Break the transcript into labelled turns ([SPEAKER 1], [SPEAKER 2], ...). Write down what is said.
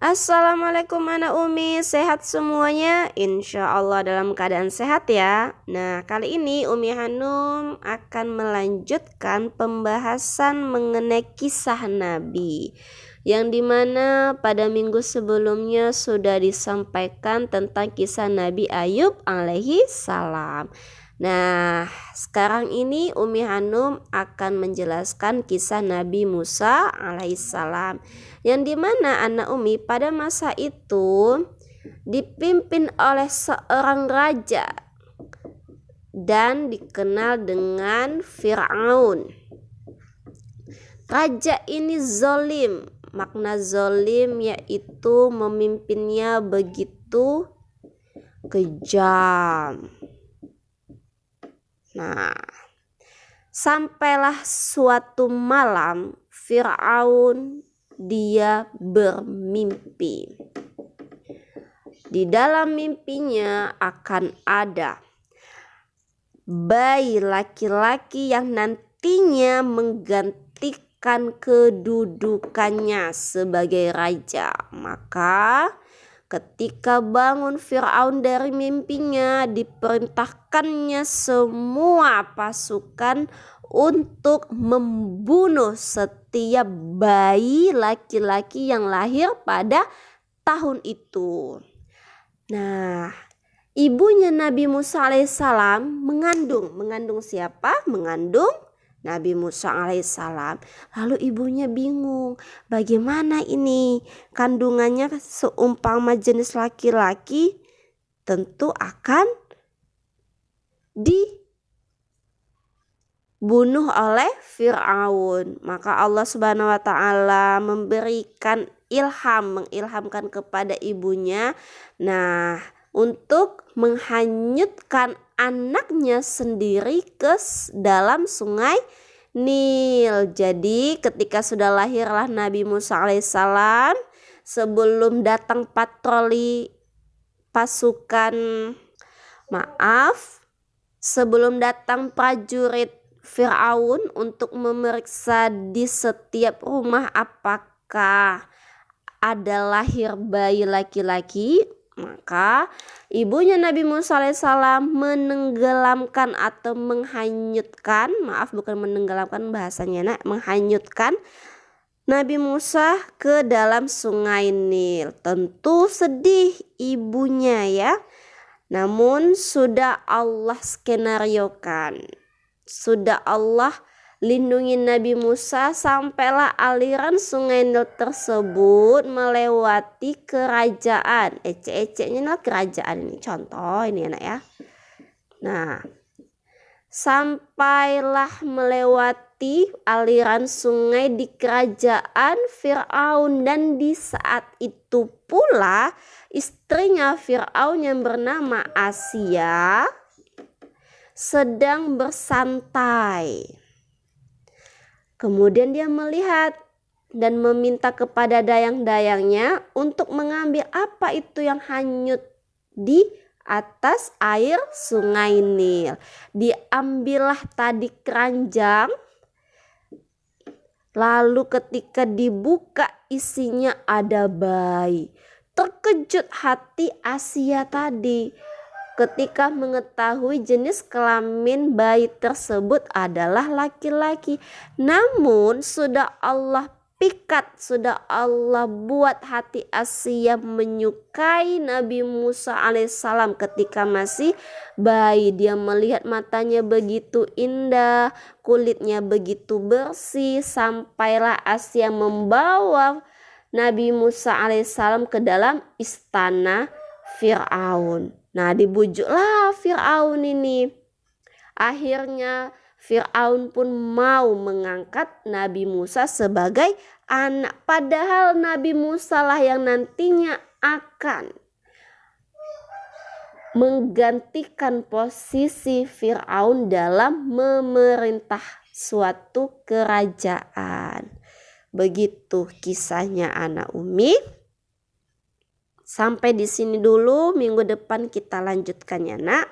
[SPEAKER 1] Assalamualaikum anak Umi, sehat semuanya? Insya Allah dalam keadaan sehat ya. Nah, kali ini Umi Hanum akan melanjutkan pembahasan mengenai kisah Nabi, yang dimana pada minggu sebelumnya sudah disampaikan tentang kisah Nabi Ayub alaihi salam. Nah, sekarang ini Umi Hanum akan menjelaskan kisah Nabi Musa alaihissalam, yang dimana anak Umi pada masa itu dipimpin oleh seorang raja dan dikenal dengan Fir'aun. Raja ini zolim. Makna zolim yaitu memimpinnya begitu kejam. Nah, sampailah suatu malam Fir'aun dia bermimpi. Di dalam mimpinya akan ada bayi laki-laki yang nantinya menggantikan kedudukannya sebagai raja. Maka ketika bangun Fir'aun dari mimpinya, diperintahkannya semua pasukan untuk membunuh setiap bayi laki-laki yang lahir pada tahun itu. Nah, ibunya Nabi Musa alaihissalam mengandung siapa? Mengandung Nabi Musa alaihissalam. Lalu ibunya bingung, bagaimana ini kandungannya seumpama jenis laki-laki tentu akan dibunuh oleh Fir'aun. Maka Allah Subhanahu wa taala memberikan mengilhamkan kepada ibunya, nah, untuk menghanyutkan anaknya sendiri ke dalam sungai Nil. Jadi ketika sudah lahirlah Nabi Musa alaihissalam, sebelum datang patroli sebelum datang prajurit Fir'aun untuk memeriksa di setiap rumah apakah ada lahir bayi laki-laki, maka ibunya Nabi Musa alaihissalam menenggelamkan atau menghanyutkan, menghanyutkan Nabi Musa ke dalam sungai Nil. Tentu sedih ibunya ya. Namun sudah Allah skenariokan, sudah Allah lindungi Nabi Musa, sampailah aliran sungai Nil tersebut melewati kerajaan. Ece-ecenya adalah kerajaan ini, contoh ini anak ya. Nah, sampailah melewati aliran sungai di kerajaan Fir'aun, dan di saat itu pula istrinya Fir'aun yang bernama Asia sedang bersantai. Kemudian dia melihat dan meminta kepada dayang-dayangnya untuk mengambil apa itu yang hanyut di atas air sungai Nil. Diambillah tadi keranjang, lalu ketika dibuka isinya ada bayi. Terkejut hati Asia tadi ketika mengetahui jenis kelamin bayi tersebut adalah laki-laki. Namun sudah Allah pikat, sudah Allah buat hati Asia menyukai Nabi Musa alaihissalam ketika masih bayi. Dia melihat matanya begitu indah, kulitnya begitu bersih, sampailah Asia membawa Nabi Musa alaihissalam ke dalam istana Fir'aun. Nah, dibujuklah Fir'aun ini. Akhirnya Fir'aun pun mau mengangkat Nabi Musa sebagai anak. Padahal Nabi Musa lah yang nantinya akan menggantikan posisi Fir'aun dalam memerintah suatu kerajaan. Begitu kisahnya anak Umi. Sampai di sini dulu, minggu depan kita lanjutkan ya nak.